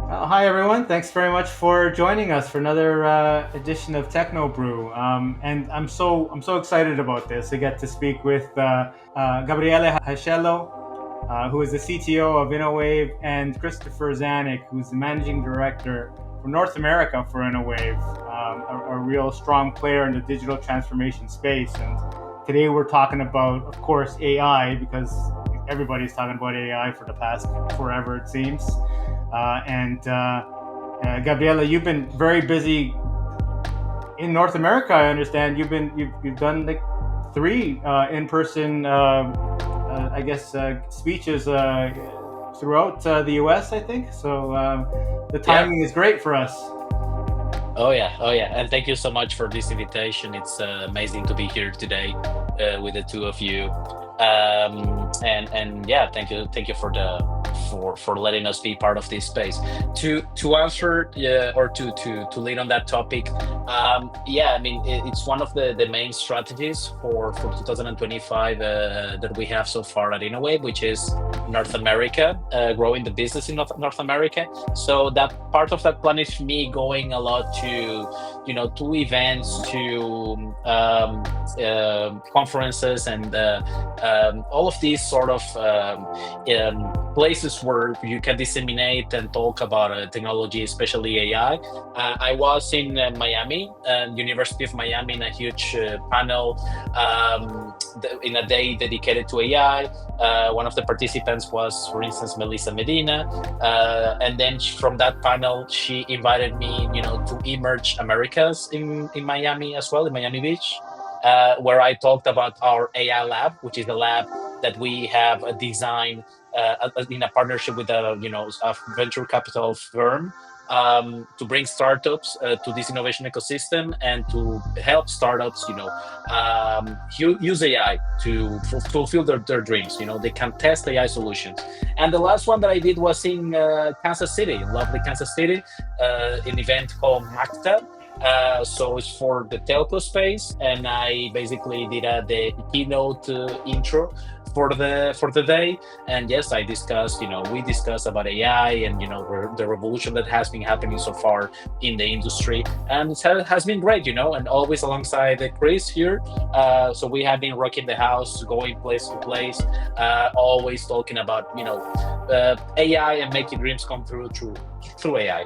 Hi everyone! Thanks very much for joining us for another edition of Techno Brew. And I'm so excited about this. I get to speak with Gabriele Rachello, who is the CTO of InnoWave, and Christopher Zanyk, who's the managing director for North America for InnoWave, a real strong player in the digital transformation space. And today we're talking about, of course, AI, because everybody's talking about AI for the past forever, it seems. And Gabriela, you've been very busy in North America. I understand you've done like three in-person, I guess, speeches throughout the U.S. I think so. The Yeah. timing is great for us. Oh yeah. Oh yeah. And thank you so much for this invitation. It's amazing to be here today with the two of you. And yeah, thank you for letting us be part of this space. To answer or to lead on that topic. Yeah, I mean it's one of the main strategies for 2025 that we have so far at InnoWave, which is North America, growing the business in North America. So that part of that plan is me going a lot to, to events, to conferences, and all of these sort of places where you can disseminate and talk about technology, especially AI. I was in Miami, University of Miami, in a huge panel in a day dedicated to AI. One of the participants was, for instance, Melissa Medina, and then from that panel, she invited me, to Emerge Americas in Miami as well, in Miami Beach, where I talked about our AI lab, which is the lab that we have designed in a partnership with a venture capital firm, to bring startups to this innovation ecosystem and to help startups, use AI to fulfill their dreams. They can test AI solutions. And the last one that I did was in Kansas City, lovely Kansas City, an event called MACTA. So it's for the telco space, and I basically did the keynote intro for the day. And yes, I discussed, we discussed about AI and the revolution that has been happening so far in the industry, and has been great, and always alongside Chris here. So we have been rocking the house, going place to place, always talking about AI and making dreams come true through AI.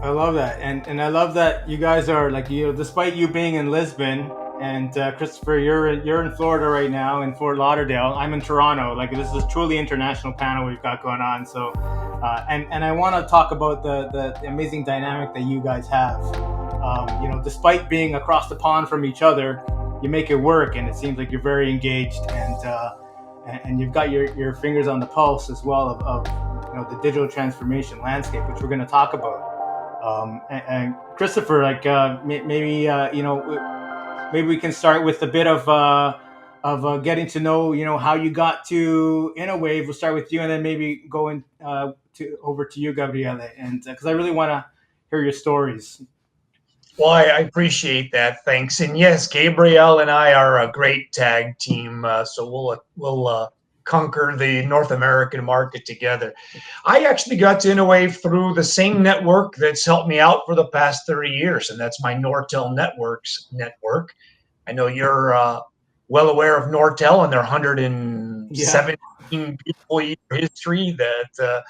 I love that, and I love that you guys are like despite you being in Lisbon and Christopher, you're in Florida right now in Fort Lauderdale. I'm in Toronto. Like this is a truly international panel we've got going on. So, and I want to talk about the amazing dynamic that you guys have. Despite being across the pond from each other, you make it work, and it seems like you're very engaged and you've got your fingers on the pulse as well of the digital transformation landscape, which we're going to talk about. And Christopher, like maybe maybe we can start with a bit of getting to know how you got to InnoWave. We'll start with you, and then maybe going to over to you, Gabriele, and because I really want to hear your stories. Well, I appreciate that. Thanks. And yes, Gabrielle and I are a great tag team. So we'll conquer the North American market together. I actually got to InnoWave through the same network that's helped me out for the past 30 years, and that's my Nortel Networks network. I know you're well aware of Nortel and their Yeah. 117 beautiful year history that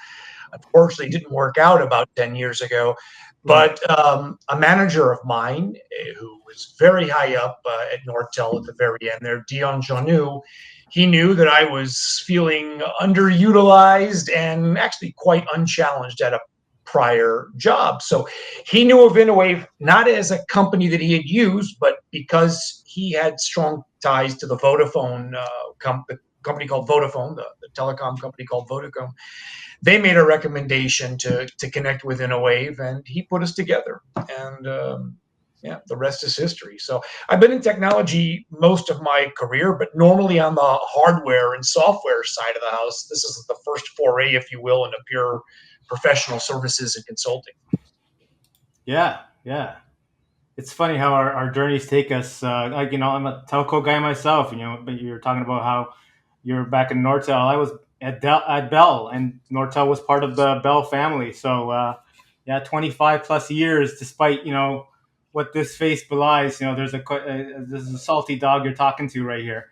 unfortunately didn't work out about 10 years ago. Right. But a manager of mine who was very high up at Nortel at the very end there, Dion Janu, he knew that I was feeling underutilized and actually quite unchallenged at a prior job. So he knew of InnoWave not as a company that he had used, but because he had strong ties to the Vodafone company called Vodafone, the telecom company called Vodacom. They made a recommendation to connect with InnoWave, and he put us together. And yeah, the rest is history. So I've been in technology most of my career, but normally on the hardware and software side of the house. This is the first foray, if you will, into pure professional services and consulting. Yeah. Yeah. It's funny how our journeys take us. Like I'm a telco guy myself. But you're talking about how you're back in Nortel. I was at Bell, and Nortel was part of the Bell family. So 25 plus years, despite what this face belies. There's this is a salty dog you're talking to right here.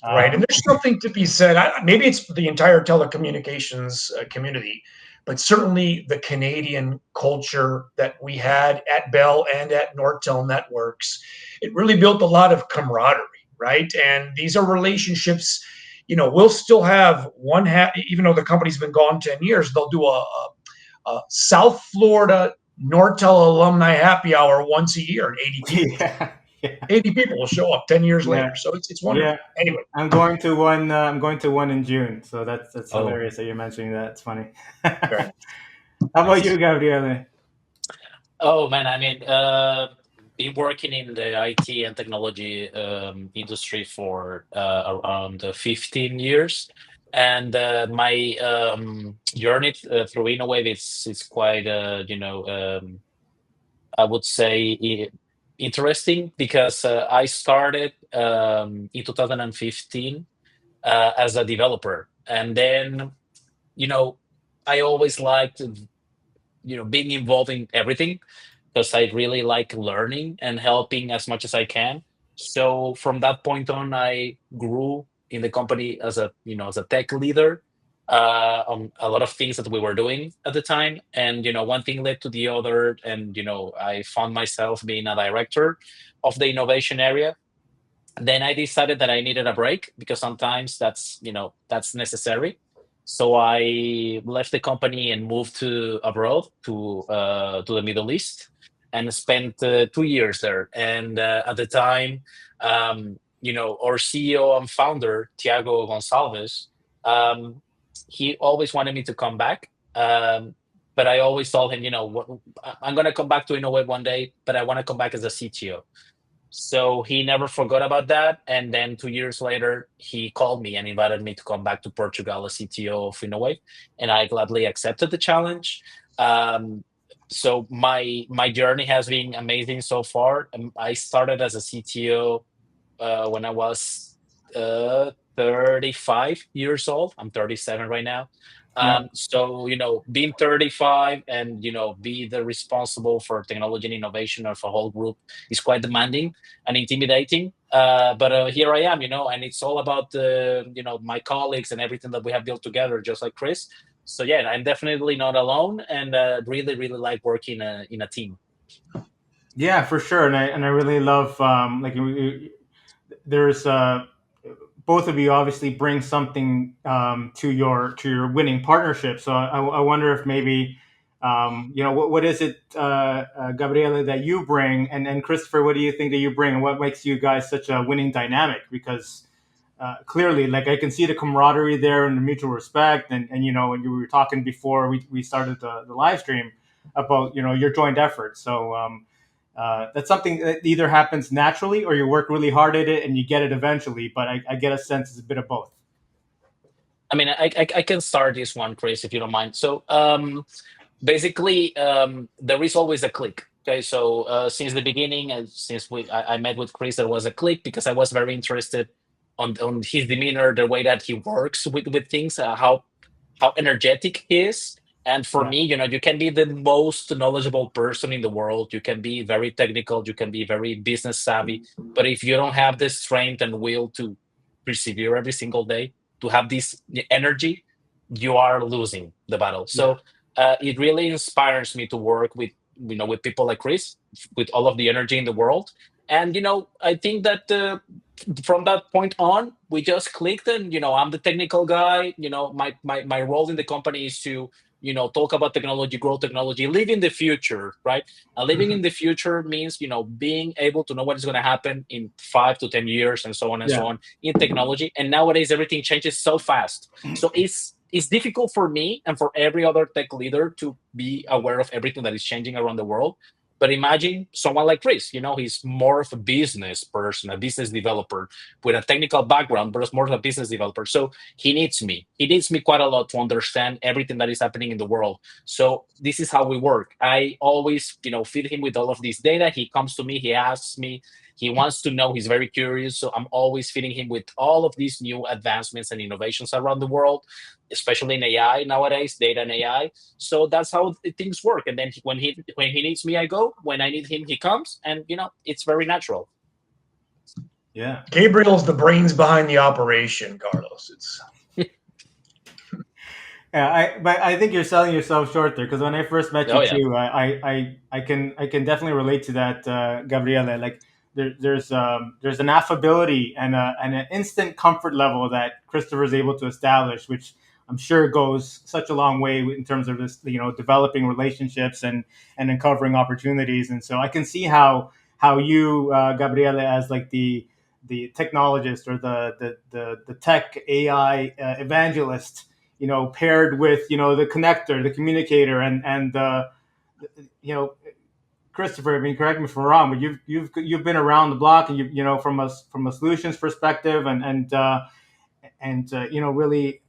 Right. And there's something to be said. Maybe it's the entire telecommunications community, but certainly the Canadian culture that we had at Bell and at Nortel Networks, it really built a lot of camaraderie, right? And these are relationships, we'll still have even though the company's been gone 10 years, they'll do a South Florida Nortel alumni happy hour once a year, and 80 people. Yeah, yeah. 80 people will show up 10 years Yeah. later. So it's wonderful. Yeah. Anyway. I'm going to one. I'm going to one in June, so that's Oh. hilarious that you're mentioning that. It's funny. Right. How about you, Gabriele? Oh man, I mean, been working in the IT and technology industry for around 15 years, and my journey through InnoWave is quite, I would say, interesting because I started in 2015 as a developer, and then I always liked being involved in everything because I really like learning and helping as much as I can. So from that point on, I grew in the company as a tech leader on a lot of things that we were doing at the time. And one thing led to the other, and I found myself being a director of the innovation area. Then I decided that I needed a break because sometimes that's necessary. So I left the company and moved to abroad to the Middle East and spent 2 years there. And at the time, our CEO and founder Tiago Gonçalves, um, he always wanted me to come back. But I always told him, I'm going to come back to InnoWave one day, but I want to come back as a CTO. So he never forgot about that. And then 2 years later, he called me and invited me to come back to Portugal as CTO of InnoWave. And I gladly accepted the challenge. So my journey has been amazing so far. I started as a CTO when I was 35 years old. I'm 37 right now. Yeah. So, being 35 and, be the responsible for technology and innovation of a whole group is quite demanding and intimidating. But here I am, and it's all about my colleagues and everything that we have built together, just like Chris. So yeah, I'm definitely not alone, and really, really like working in a team. Yeah, for sure. And I really love there's both of you obviously bring something to your winning partnership. So I wonder if maybe what is it, Gabriele, that you bring, and Christopher, what do you think that you bring, and what makes you guys such a winning dynamic? Because clearly, like, I can see the camaraderie there and the mutual respect, and when you were talking before we started the live stream about your joint effort. So that's something that either happens naturally or you work really hard at it and you get it eventually. But I get a sense it's a bit of both. I mean, I can start this one, Chris, if you don't mind. So basically, there is always a click. Okay, so since the beginning, and since I met with Chris, there was a click because I was very interested on his demeanor, the way that he works with things, how energetic he is. And for Yeah. me, you can be the most knowledgeable person in the world. You can be very technical. You can be very business savvy. But if you don't have the strength and will to persevere every single day, to have this energy, you are losing the battle. So it really inspires me to work with people like Chris, with all of the energy in the world. And I think that from that point on, we just clicked, and I'm the technical guy. My role in the company is to talk about technology, grow technology, live in the future, right? And living in the future means being able to know what is going to happen in 5 to 10 years, and so on and Yeah. so on in technology. And nowadays everything changes so fast, so it's difficult for me and for every other tech leader to be aware of everything that is changing around the world. But imagine someone like Chris, he's more of a business person, a business developer with a technical background, but it's more of a business developer. So he needs me. He needs me quite a lot to understand everything that is happening in the world. So this is how we work. I always, feed him with all of this data. He comes to me, he asks me, He wants to know. He's very curious. So I'm always feeding him with all of these new advancements and innovations around the world, especially in AI nowadays, data and AI. So that's how things work. And then when he needs me, I go. When I need him, he comes. And it's very natural. Yeah. Gabriel's the brains behind the operation, Carlos. It's Yeah, but I think you're selling yourself short there because when I first met Oh you yeah. too, I can definitely relate to that, Gabriele. Like there's an affability and an instant comfort level that Christopher is able to establish, which I'm sure goes such a long way in terms of this, developing relationships and uncovering opportunities. And so I can see how you, Gabriele, as like the technologist or the tech AI evangelist, paired with the connector, the communicator, and you know, Christopher. I mean, correct me if I'm wrong, but you've been around the block, and from a solutions perspective, and really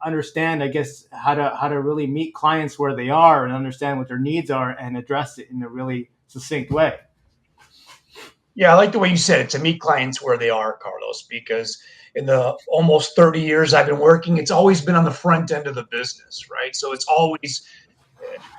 understand, I guess, how to really meet clients where they are and understand what their needs are and address it in a really succinct way. Yeah, I like the way you said it, to meet clients where they are, Carlos, because in the almost 30 years I've been working, it's always been on the front end of the business, right? So it's always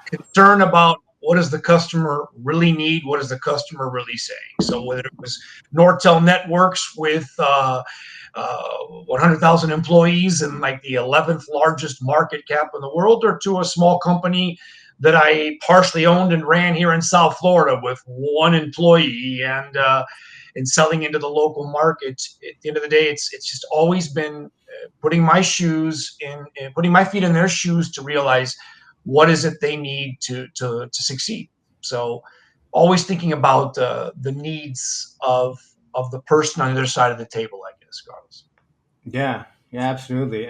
concern about what does the customer really need? What is the customer really saying? So whether it was Nortel Networks with 100,000 employees and like the 11th largest market cap in the world, or to a small company that I partially owned and ran here in South Florida with one employee and selling into the local market. At the end of the day, it's just always been putting my shoes in, putting my feet in their shoes to realize what is it they need to succeed. So always thinking about the needs of the person on the other side of the table, I guess, Carlos. Yeah, yeah, absolutely.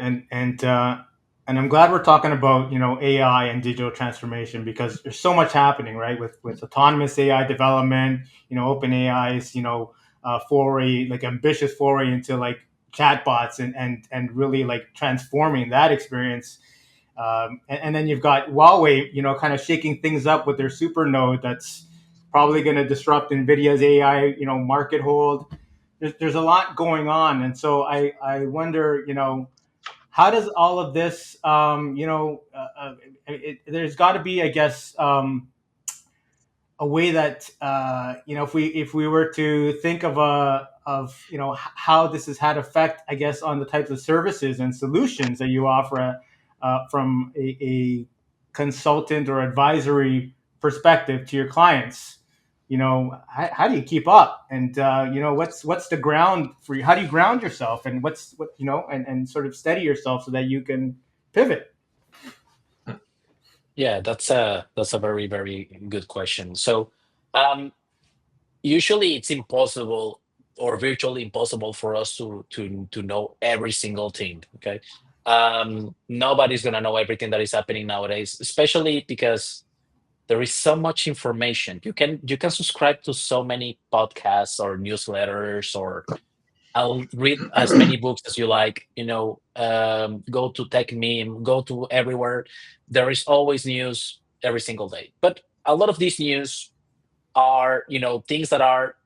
And I'm glad we're talking about AI and digital transformation because there's so much happening, right? With autonomous AI development, open AI's foray, like ambitious foray into like chatbots and really like transforming that experience. And then you've got Huawei, kind of shaking things up with their super node that's probably going to disrupt Nvidia's AI, market hold. There's a lot going on, and so I wonder, how does all of this, there's got to be, I guess, a way that if we were to think of how this has had effect, I guess, on the types of services and solutions that you offer from a consultant or advisory perspective to your clients. How do you keep up, and what's the ground for you? How do you ground yourself, and and sort of steady yourself so that you can pivot? Yeah, that's a very, very good question. So um, usually it's impossible or virtually impossible for us to know every single thing. Okay. Nobody's gonna know everything that is happening nowadays, especially because there is so much information. You can subscribe to so many podcasts or newsletters, or I'll read as many books as you like. Go to tech meme, go to everywhere. There is always news every single day, but a lot of these news are things that are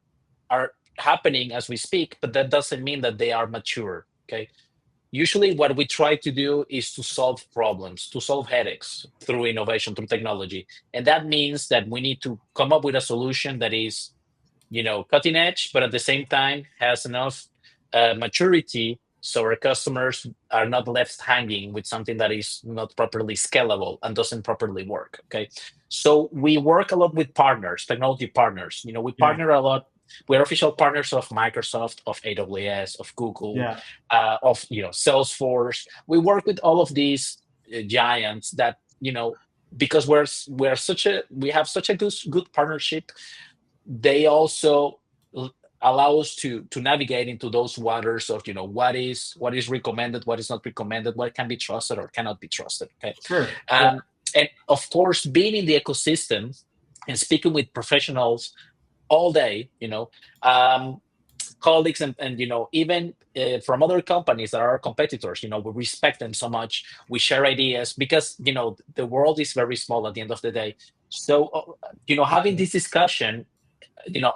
happening as we speak, but that doesn't mean that they are mature. Okay. Usually, what we try to do is to solve problems, to solve headaches through innovation, through technology. And that means that we need to come up with a solution that is cutting edge, but at the same time has enough maturity so our customers are not left hanging with something that is not properly scalable and doesn't properly work. Okay. So we work a lot with partners, technology partners. We Yeah, partner a lot. We're official partners of Microsoft, of AWS, of Google, yeah, of Salesforce. We work with all of these giants that because we have such a good partnership. They also allow us to navigate into those waters of what is recommended, what is not recommended, what can be trusted or cannot be trusted. Okay. sure, um, and of course, being in the ecosystem and speaking with professionals all day, um, colleagues and even from other companies that are our competitors, we respect them so much. We share ideas because the world is very small at the end of the day. So having this discussion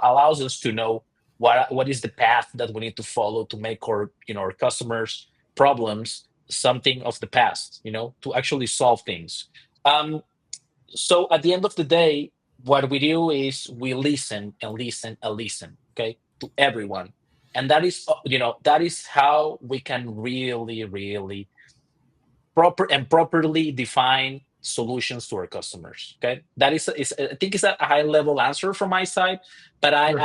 allows us to know what is the path that we need to follow to make our customers problems something of the past, to actually solve things. So at the end of the day, what we do is we listen and listen and listen, okay, to everyone. And that is how we can really, really properly define solutions to our customers. Okay, that is I think it's a high level answer from my side, but Sure.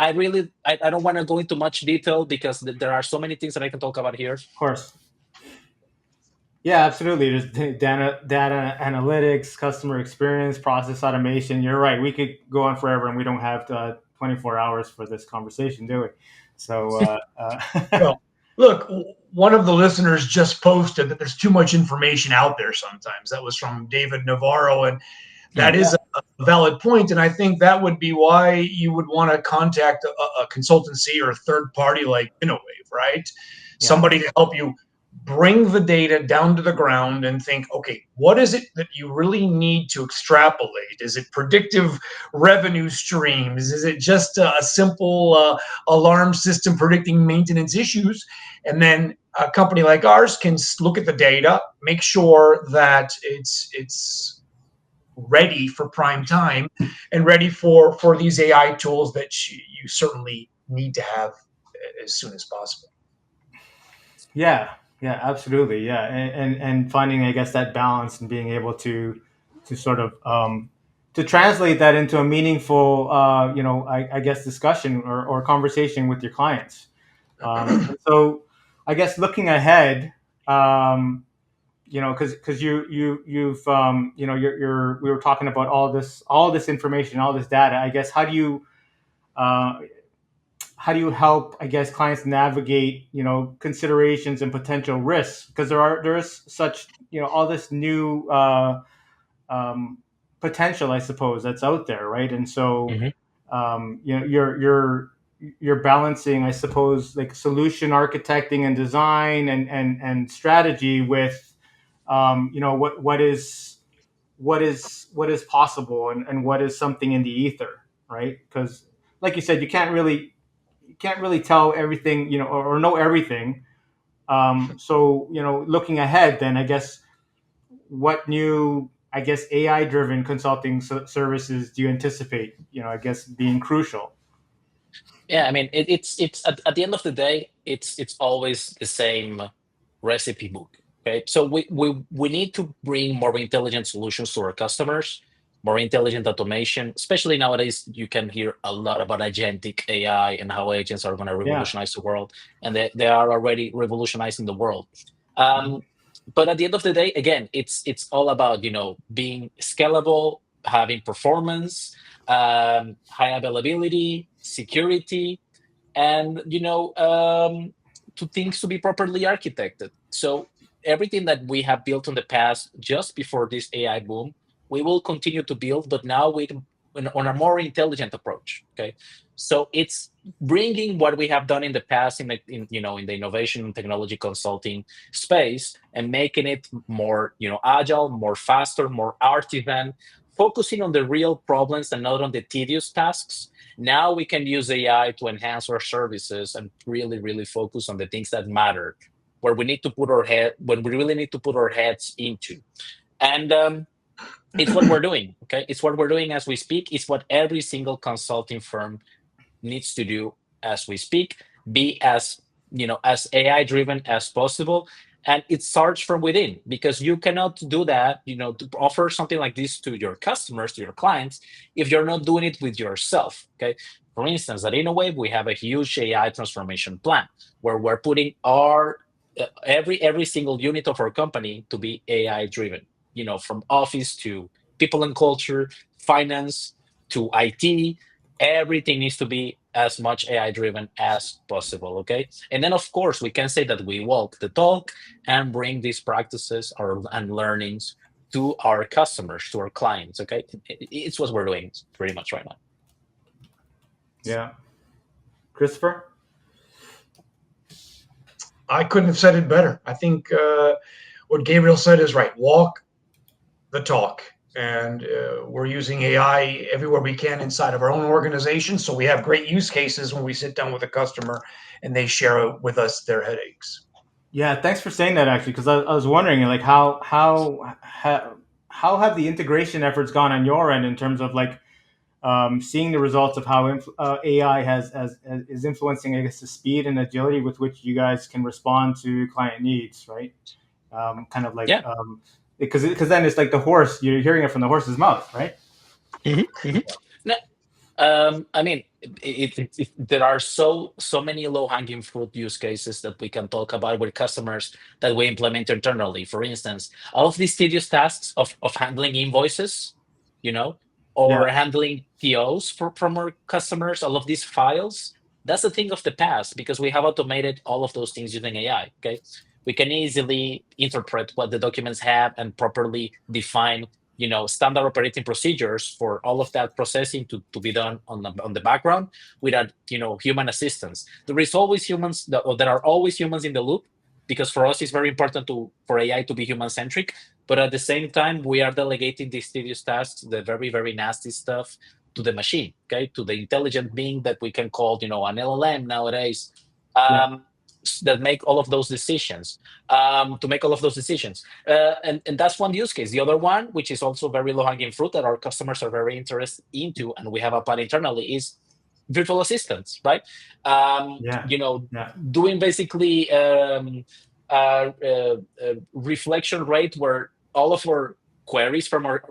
I really I don't want to go into much detail because there are so many things that I can talk about here. Of course. Yeah, absolutely. There's data analytics, customer experience, process automation. You're right. We could go on forever, and we don't have 24 hours for this conversation, do we? So, Well, look, one of the listeners just posted that there's too much information out there sometimes. That was from David Navarro, and that Hmm. is a valid point. And I think that would be why you would want to contact a consultancy or a third party like InnoWave, right? yeah, Somebody to help you bring the data down to the ground and think, okay, what is it that you really need to extrapolate? Is it predictive revenue streams? Is it just a simple alarm system predicting maintenance issues? And then a company like ours can look at the data, make sure that it's ready for prime time and ready for these AI tools that you certainly need to have as soon as possible. yeah, yeah, absolutely, yeah, and finding, I guess, that balance and being able to sort of to translate that into a meaningful, I guess, discussion or conversation with your clients. And so, I guess looking ahead, because you've we were talking about all this information, all this data. I guess uh, how do you help, I guess, clients navigate considerations and potential risks, because there is such all this new um, potential, I suppose, that's out there, right? And so Hmm. you're balancing, I suppose, like solution architecting and design and strategy with what is possible, and what is something in the ether, right? Because, like you said, you can't really tell everything, or know everything. So, looking ahead, then I guess, what new, I guess, AI driven consulting services do you anticipate, I guess, being crucial? Yeah, I mean, it's at the end of the day, it's always the same recipe book. Okay, so we need to bring more intelligent solutions to our customers, more intelligent automation. Especially nowadays, you can hear a lot about agentic AI and how agents are going to Yeah, revolutionize the world, and they are already revolutionizing the world. Um, but at the end of the day, again, it's all about being scalable, having performance, high availability, security, and to things to be properly architected. So everything that we have built in the past, just before this AI boom, we will continue to build, but now on a more intelligent approach. Okay, so it's bringing what we have done in the past in the innovation and technology consulting space and making it more agile, more faster, more artisan, focusing on the real problems and not on the tedious tasks. Now we can use AI to enhance our services and really, really focus on the things that matter, where we need to put our head, when we really need to put our heads into. And it's what we're doing. Okay, it's what we're doing as we speak. It's what every single consulting firm needs to do as we speak. Be as AI driven as possible. And it starts from within, because you cannot do that, to offer something like this to your customers, to your clients, if you're not doing it with yourself. Okay. For instance, at InnoWave, we have a huge AI transformation plan where we're putting our every single unit of our company to be AI driven, from office to people and culture, finance to IT. Everything needs to be as much AI driven as possible. Okay. And then, of course, we can say that we walk the talk and bring these practices and learnings to our customers, to our clients. Okay. It's what we're doing pretty much right now. yeah. Christopher? I couldn't have said it better. I think what Gabriel said is right. Walk the talk. And we're using AI everywhere we can inside of our own organization. So we have great use cases when we sit down with a customer and they share with us their headaches. Yeah, thanks for saying that actually, because I was wondering like how have the integration efforts gone on your end in terms of like seeing the results of how AI has is influencing, I guess, the speed and agility with which you guys can respond to client needs, right? Kind of like Yeah. Because then it's like the horse, you're hearing it from the horse's mouth, right? No, I mean, there are so many low-hanging fruit use cases that we can talk about with customers that we implement internally. For instance, all of these tedious tasks of handling invoices, you know, Yeah, or handling POs from our customers, all of these files, that's a thing of the past because we have automated all of those things using AI. Okay, we can easily interpret what the documents have and properly define standard operating procedures for all of that processing to be done on the background without human assistance. There is always humans or there are always humans in the loop because for us it's very important for AI to be human centric, but at the same time we are delegating these tedious tasks, the very very nasty stuff, to the machine, okay, to the intelligent being that we can call an LLM nowadays, yeah, um, that make all of those decisions, to make all of those decisions. And that's one use case. The other one, which is also very low hanging fruit that our customers are very interested into, and we have applied internally, is virtual assistants, right? yeah, yeah, Doing basically reflection rate where all of our queries from our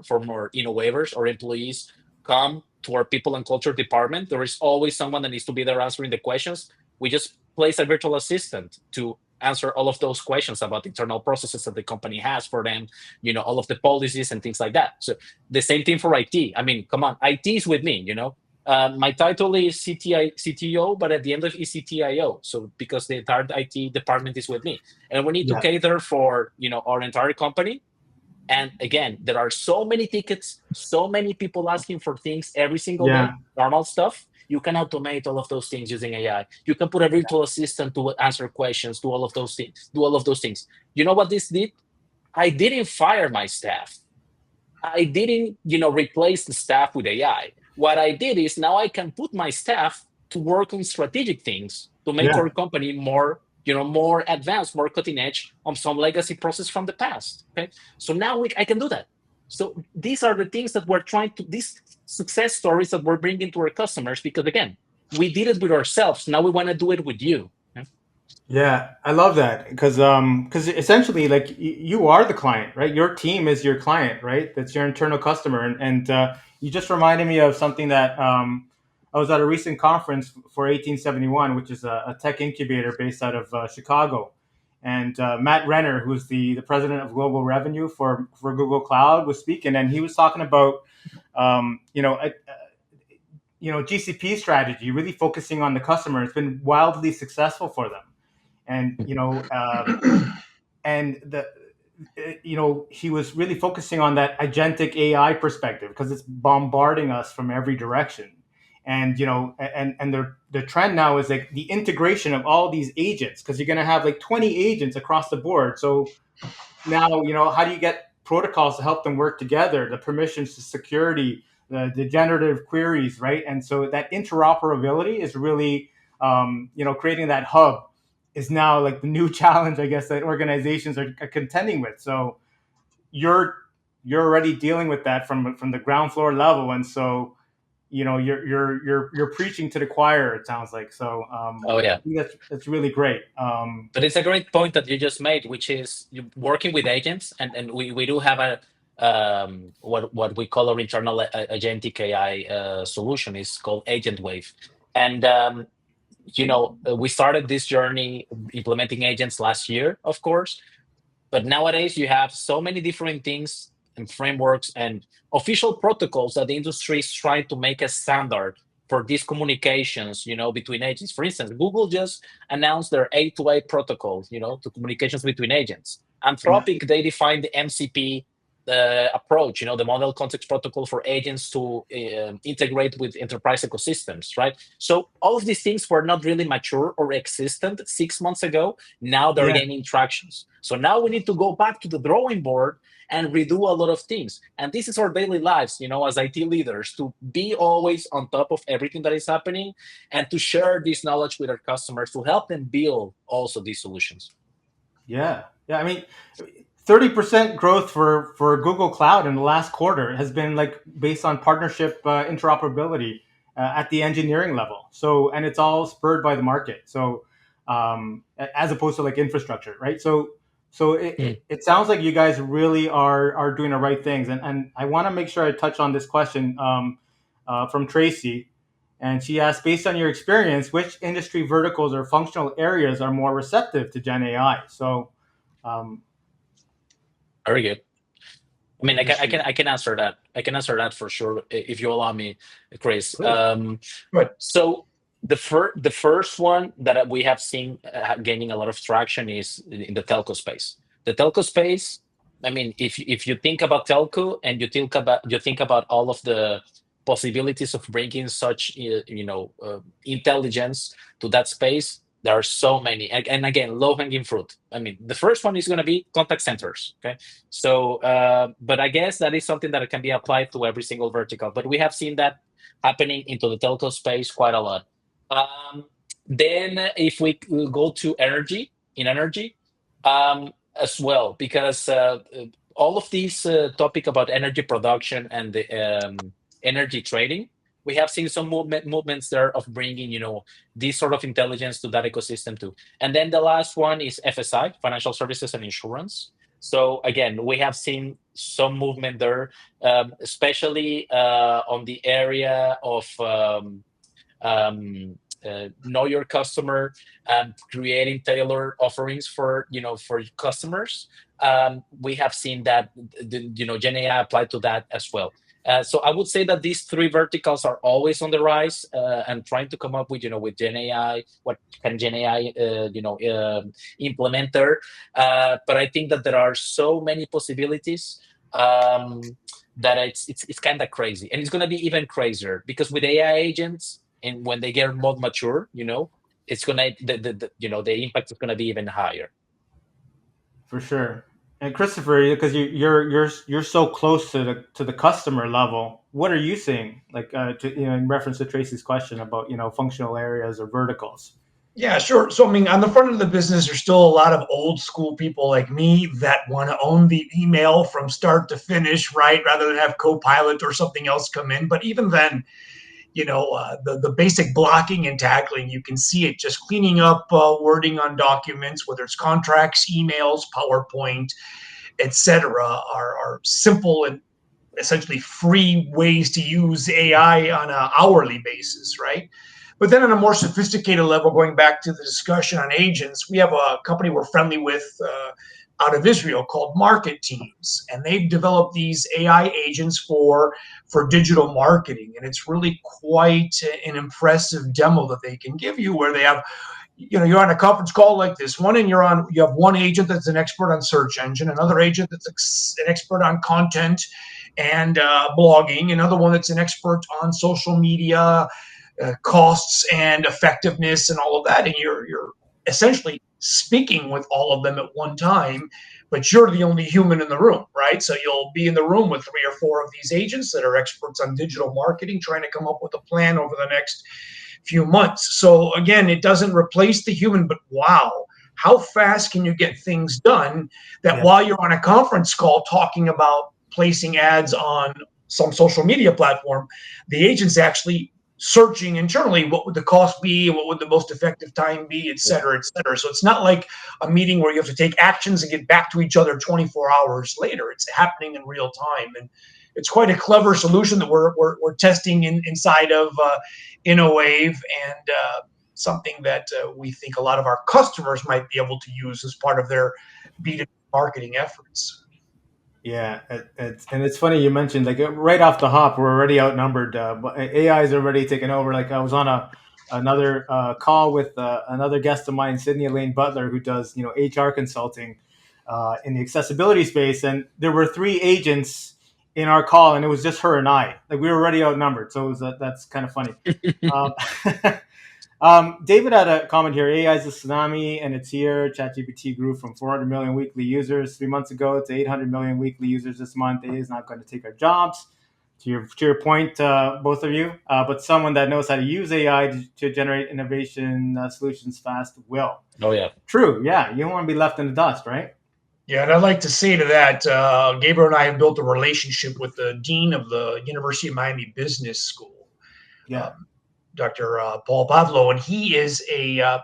InnoWavers or employees come to our people and culture department. There is always someone that needs to be there answering the questions. We just place a virtual assistant to answer all of those questions about internal processes that the company has for them, all of the policies and things like that. So the same thing for IT. I mean, come on, IT is with me. My title is CTO, but at the end of it's CTIO. So because the entire IT department is with me, and we need to yeah, cater for our entire company. And again, there are so many tickets, so many people asking for things every single yeah, day, normal stuff. You can automate all of those things using AI. You can put a virtual assistant to answer questions, do all of those things, do all of those things. You know what this did? I didn't fire my staff. I didn't, replace the staff with AI. What I did is now I can put my staff to work on strategic things to make yeah. our company more advanced, more cutting edge on some legacy process from the past. Okay, so now I can do that. So these are the things that we're trying to, these success stories that we're bringing to our customers, because again, we did it with ourselves. Now we want to do it with you. Okay? Yeah, I love that because essentially, like you are the client, right? Your team is your client, right? That's your internal customer, and you just reminded me of something that I was at a recent conference for 1871, which is a tech incubator based out of Chicago, and Matt Renner, who's the president of global revenue for Google Cloud, was speaking, and he was talking about um, you know. A, GCP strategy, really focusing on the customer. It's been wildly successful for them, and and the he was really focusing on that agentic AI perspective because it's bombarding us from every direction, and the trend now is like the integration of all these agents because you're going to have like 20 agents across the board. So now how do you get protocols to help them work together, the permissions, the security, the generative queries, right? And so that interoperability is really creating that hub is now like the new challenge, I guess, that organizations are contending with. So you're already dealing with that from the ground floor level, and so you're preaching to the choir. It sounds like so. Oh I yeah. think that's really great. But it's a great point that you just made, which is working with agents, and we do have a what we call our internal agentic AI solution is called InnoWave, and we started this journey implementing agents last year, of course, but nowadays you have so many different things and frameworks and official protocols that the industry is trying to make a standard for these communications, between agents. For instance, Google just announced their A2A protocol, to communications between agents. Yeah, Anthropic, they defined the MCP approach, the model context protocol for agents to integrate with enterprise ecosystems, right? So all of these things were not really mature or existent 6 months ago. Now they're Yeah. gaining tractions. So now we need to go back to the drawing board and redo a lot of things. And this is our daily lives, as IT leaders, to be always on top of everything that is happening and to share this knowledge with our customers to help them build also these solutions. Yeah. Yeah. I mean, 30% growth for Google Cloud in the last quarter has been like based on partnership interoperability at the engineering level. So, and it's all spurred by the market. So, as opposed to like infrastructure, right? So Mm. it sounds like you guys really are doing the right things. And I want to make sure I touch on this question from Tracy. And she asked, based on your experience, which industry verticals or functional areas are more receptive to Gen AI? So, um, Very good. I mean, Industry. I can answer that. I can answer that for sure if you allow me, Chris. please. Good. So the first one that we have seen gaining a lot of traction is in the telco space. The telco space. I mean, if you think about telco and you think about all of the possibilities of bringing such intelligence to that space, there are so many. And again, low hanging fruit. I mean, the first one is going to be contact centers. Okay, so but I guess that is something that can be applied to every single vertical. But we have seen that happening into the telco space quite a lot. Um, then if we go to energy as well, because all of these topic about energy production and the energy trading, we have seen some movements there of bringing, this sort of intelligence to that ecosystem too. And then the last one is FSI, financial services and insurance. So again, we have seen some movement there, especially on the area of know your customer and creating tailored offerings for customers. We have seen that Gen AI applied to that as well. So I would say that these three verticals are always on the rise and trying to come up with Gen AI. What can Gen AI implement there? But I think that there are so many possibilities. That it's kind of crazy, and it's going to be even crazier because with AI agents, and when they get more mature, it's gonna the impact is gonna be even higher. For sure. And Christopher, because you're so close to the customer level, what are you seeing? Like in reference to Tracy's question about functional areas or verticals. Yeah, sure. So, I mean, on the front of the business, there's still a lot of old school people like me that want to own the email from start to finish, right? Rather than have Copilot or something else come in. But even then, the basic blocking and tackling, you can see it just cleaning up wording on documents, whether it's contracts, emails, PowerPoint, etc., are simple and essentially free ways to use AI on an hourly basis, right? But then on a more sophisticated level, going back to the discussion on agents, we have a company we're friendly with out of Israel called Market Teams, and they've developed these AI agents for digital marketing, and it's really quite an impressive demo that they can give you, where they have you're on a conference call like this one, and you have one agent that's an expert on search engine, another agent that's an expert on content and blogging, another one that's an expert on social media costs and effectiveness and all of that, and you're essentially speaking with all of them at one time, but you're the only human in the room, right? So you'll be in the room with 3 or 4 of these agents that are experts on digital marketing, trying to come up with a plan over the next few months. So again, it doesn't replace the human, but wow, how fast can you get things done that Yeah. while you're on a conference call talking about placing ads on some social media platform, the agent's actually searching internally what would the cost be, what would the most effective time be, et cetera, et cetera. So it's not like a meeting where you have to take actions and get back to each other 24 hours later. It's happening in real time. And it's quite a clever solution that we're testing inside of InnoWave, and something that we think a lot of our customers might be able to use as part of their B2B marketing efforts. Yeah, it's funny you mentioned like right off the hop we're already outnumbered. But AI is already taken over. Like I was on another call with another guest of mine, Sydney Elaine Butler, who does HR consulting, in the accessibility space, and there were 3 agents in our call, and it was just her and I. Like we were already outnumbered, so that's kind of funny. Um, David had a comment here. AI is a tsunami, and it's here. ChatGPT grew from 400 million weekly users 3 months ago to 800 million weekly users this month. AI is not going to take our jobs. To your point, both of you, but someone that knows how to use AI to generate innovation solutions fast will. Oh yeah. True. Yeah, you don't want to be left in the dust, right? Yeah, and I'd like to say to that, Gabriel and I have built a relationship with the dean of the University of Miami Business School, Yeah. Dr. Paul Pavlo, and he is uh,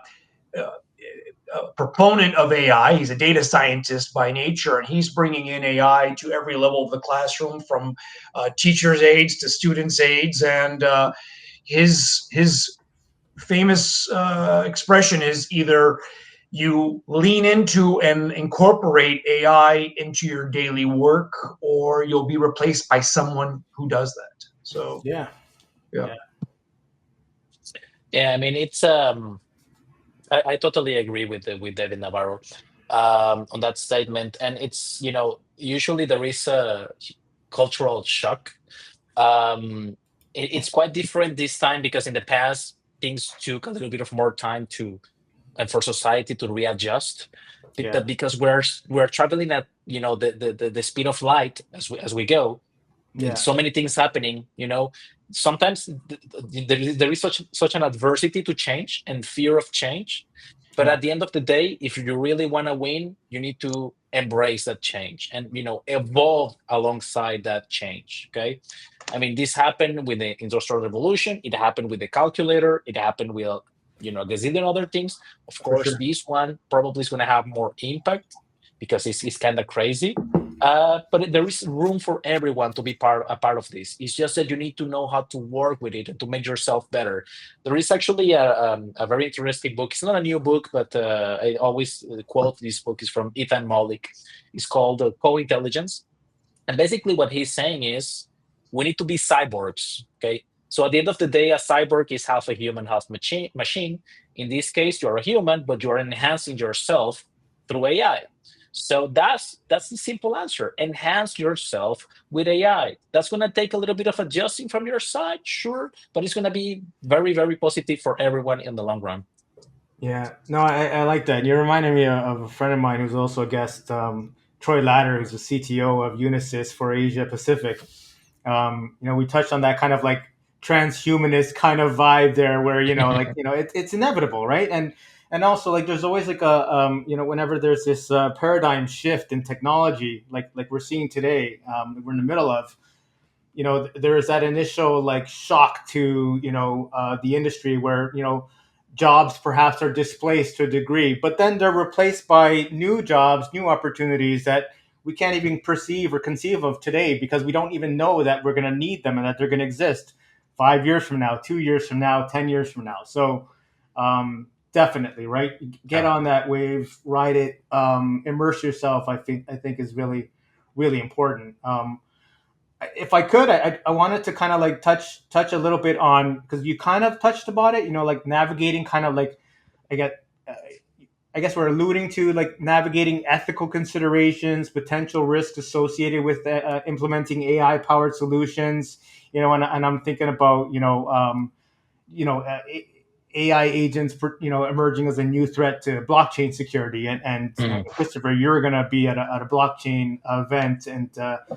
a proponent of AI. He's a data scientist by nature, and he's bringing in AI to every level of the classroom, from teachers' aides to students' aides. And his famous expression is either you lean into and incorporate AI into your daily work, or you'll be replaced by someone who does that. So, Yeah. yeah. Yeah, I mean, it's I totally agree with David Navarro on that statement, and it's usually there is a cultural shock. It's quite different this time because in the past things took a little bit of more time to and for society to readjust. Yeah. But because we're traveling at the speed of light as we go, and Yeah. so many things happening, sometimes there is such an adversity to change and fear of change, but Yeah. at the end of the day, if you really want to win, you need to embrace that change and evolve alongside that change. Okay, I mean, this happened with the industrial revolution, it happened with the calculator, it happened with a gazillion other things. Of For course, sure. this one probably is going to have more impact because it's kind of crazy, but there is room for everyone to be a part of this. It's just that you need to know how to work with it and to make yourself better. There is actually a very interesting book. It's not a new book, but I always quote this book. Is from Ethan Mollick. It's called Co-Intelligence. And basically, what he's saying is we need to be cyborgs. Okay. So at the end of the day, a cyborg is half a human, half machine. In this case, you're a human, but you're enhancing yourself through AI. So that's the simple answer. Enhance yourself with AI. That's going to take a little bit of adjusting from your side, sure, but it's going to be very, very positive for everyone in the long run. Yeah, no, I like that. You reminded me of a friend of mine who's also a guest, Troy Latter, who's the CTO of Unisys for Asia Pacific. We touched on that kind of like transhumanist kind of vibe there, where it's inevitable, right? And also like there's always like whenever there's this paradigm shift in technology, like we're seeing today, we're in the middle of. There's that initial like shock to the industry where jobs perhaps are displaced to a degree, but then they're replaced by new jobs, new opportunities that we can't even perceive or conceive of today because we don't even know that we're going to need them and that they're going to exist 5 years from now, 2 years from now, 10 years from now. So definitely, right, get on that wave, ride it, immerse yourself. I think is really, really important. If I could, I wanted to kind of like touch a little bit on, because you kind of touched about it, like navigating kind of like, I get, uh, I guess we're alluding to like navigating ethical considerations, potential risks associated with implementing AI powered solutions, and I'm thinking about, you know, uh, AI agents, emerging as a new threat to blockchain security. And Mhm. Christopher, you're going to be at a blockchain event, and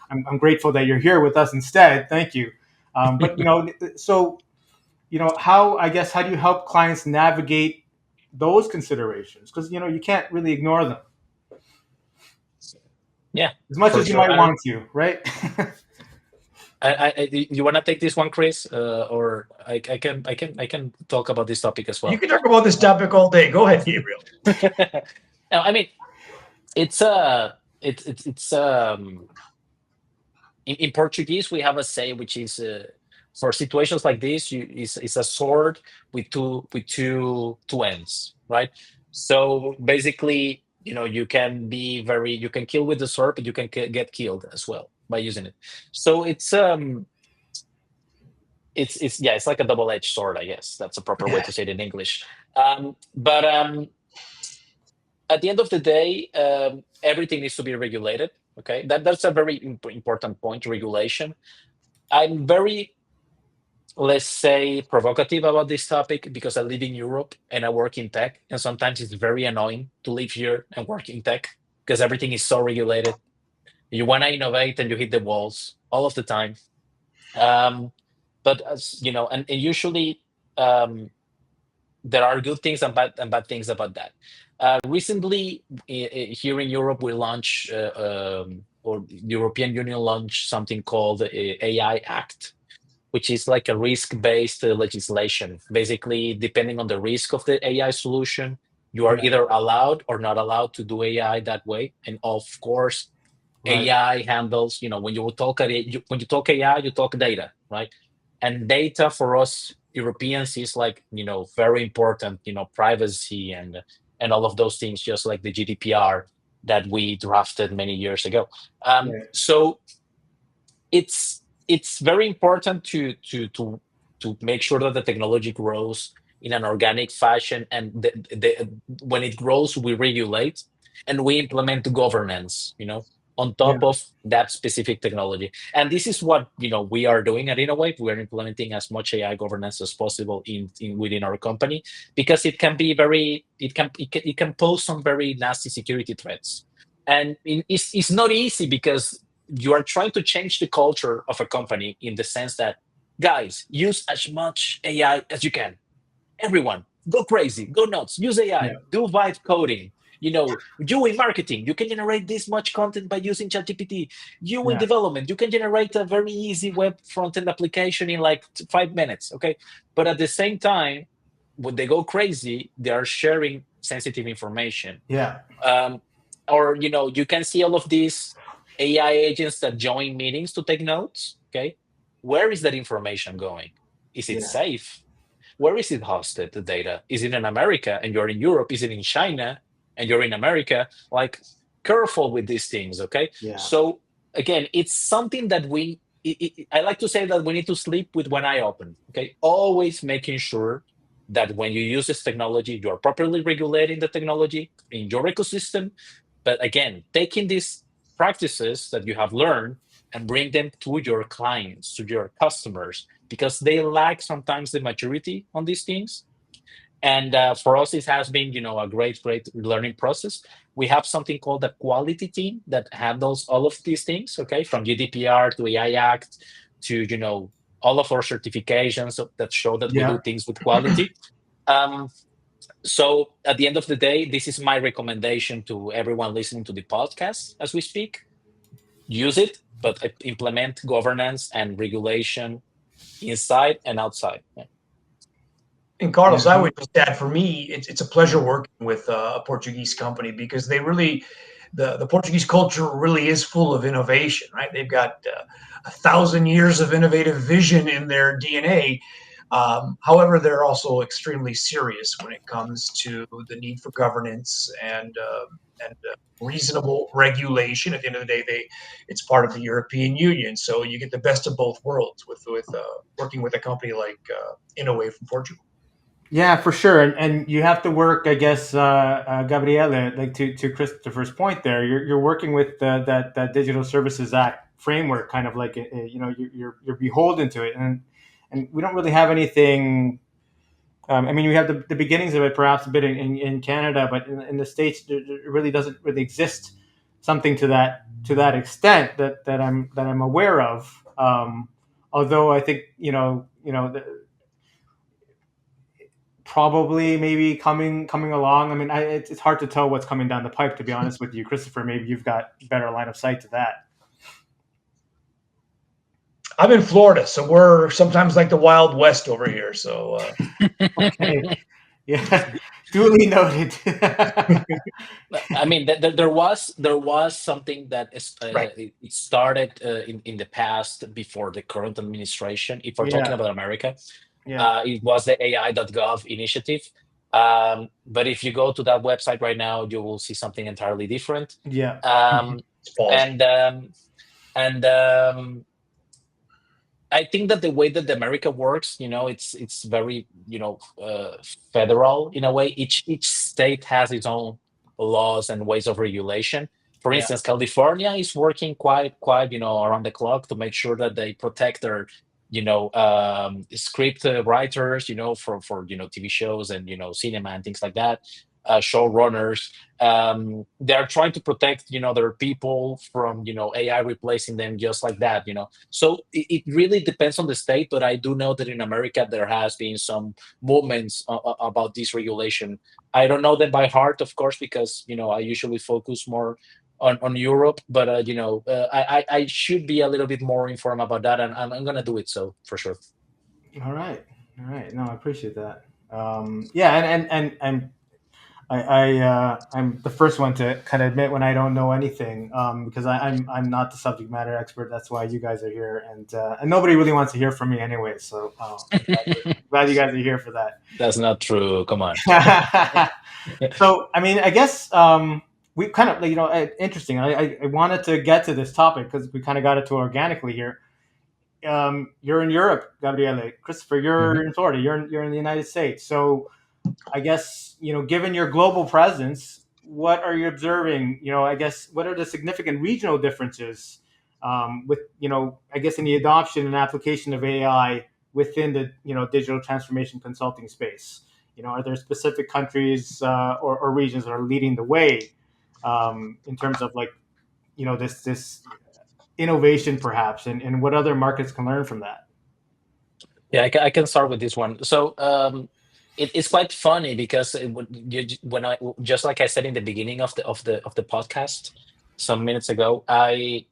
I'm grateful that you're here with us instead. Thank you. But so how do you help clients navigate those considerations? Because you can't really ignore them Yeah, as much for as you sure. might want to, right? You want to take this one, Chris, or I can talk about this topic as You well. can talk about this topic all day. Go ahead, Gabriel. No, I mean, it's in Portuguese we have a say which is for situations like this, it's a sword with two ends, right? So basically, you can kill with the sword, but you can get killed as well by using it. So it's yeah, it's like a double-edged sword, I guess that's a proper way to say it in English. But at the end of the day, everything needs to be regulated. Okay, that's a very important point. Regulation. I'm very, let's say, provocative about this topic because I live in Europe and I work in tech, and sometimes it's very annoying to live here and work in tech because everything is so regulated. You want to innovate and you hit the walls all of the time. Um, but as you know, and usually um, there are good things and bad things about that. Recently, here in Europe, we launched, or the European Union launched something called the AI Act, which is like a risk-based legislation. Basically, depending on the risk of the AI solution, you are Yeah. either allowed or not allowed to do AI that way. And of course, Right. AI handles, when you talk AI, you talk data, right? And data for us Europeans is like, very important, privacy and all of those things, just like the GDPR that we drafted many years ago. Yeah. So it's very important to make sure that the technology grows in an organic fashion, and when it grows, we regulate and we implement governance, on Yeah. top of that specific technology. And this is what we are doing at InnoWave. We're implementing as much AI governance as possible in within our company, because it can be very it can pose some very nasty security threats. And it's not easy because you are trying to change the culture of a company, in the sense that, guys, use as much AI as you can. Everyone, go crazy, go nuts, use AI, Yeah. do vibe coding. You in marketing, you can generate this much content by using ChatGPT. You in Yeah. development, you can generate a very easy web front end application in like 5 minutes. Okay. But at the same time, when they go crazy, they are sharing sensitive information. Yeah. um, or you can see all of these AI agents that join meetings to take notes. Okay, where is that information going? Is it Yeah. safe? Where is it hosted, the data? Is it in America and you're in Europe? Is it in China and you're in America? Like, careful with these things. Okay, Yeah. so again, it's something that I like to say that we need to sleep with one eye open. Okay, always making sure that when you use this technology, you are properly regulating the technology in your ecosystem. But again, taking these practices that you have learned and bring them to your clients, to your customers, because they lack sometimes the maturity on these things. And for us, it has been, a great learning process. We have something called the quality team that handles all of these things. Okay, from GDPR to AI Act to, all of our certifications that show that we do Yeah. things with quality. Um, so at the end of the day, this is my recommendation to everyone listening to the podcast as we speak. Use it, but implement governance and regulation inside and outside. Yeah. And Carlos, I Yeah. would just add, for me, it's a pleasure working with a Portuguese company, because they really, the Portuguese culture really is full of innovation, right? They've got 1,000 years of innovative vision in their DNA. However, they're also extremely serious when it comes to the need for governance and reasonable regulation. At the end of the day, it's part of the European Union, so you get the best of both worlds with working with a company like InnoWave from Portugal. Yeah, for sure, and you have to work, I guess, Gabriele, like to Christopher's point there. You're working with that Digital Services Act framework, kind of like you're beholden to it, and we don't really have anything. I mean, we have the beginnings of it, perhaps a bit in Canada, but in the states, it really doesn't really exist something to that extent that I'm aware of. Although I think probably maybe coming along. I mean, it's hard to tell what's coming down the pipe. To be honest with you, Christopher, maybe you've got better line of sight to that. I'm in Florida, so we're sometimes like the Wild West over here. So Okay, yeah, duly noted. I mean, there was something that right, it started in the past before the current administration. If we're talking Yeah, about America, yeah, it was the AI.gov initiative. But if you go to that website right now, you will see something entirely different. yeah, Um, it's false. and and I think that the way that America works, it's very, federal in a way. Each state has its own laws and ways of regulation. For Yeah. instance, California is working quite around the clock to make sure that they protect their script writers, for TV shows and cinema and things like that, showrunners. They're trying to protect their people from AI replacing them just like that. So it really depends on the state, but I do know that in America there has been some movements about this regulation. I don't know them by heart, of course, because I usually focus more on Europe, but I should be a little bit more informed about that, and I'm gonna do it so for sure. All right. All right. No, I appreciate that. Yeah, and I'm the first one to kind of admit when I don't know anything, because I'm not the subject matter expert. That's why you guys are here, and nobody really wants to hear from me anyway. So I'm glad you guys are here for That's not true. Come on. that. So I mean, I guess we kind of interesting. I wanted to get to this topic because we kind of got it to organically here. You're in Europe, Gabriele. Christopher, you're Mhm. in Florida. You're in the United States. So I guess, given your global presence, what are you observing? I guess what are the significant regional differences with, I guess in the adoption and application of AI within the, digital transformation consulting space? Are there specific countries or regions that are leading the way in terms of like, this innovation perhaps, and what other markets can learn from that? Yeah, I can start with this one. So it's quite funny because when I just like I said in the beginning of the podcast some minutes ago, I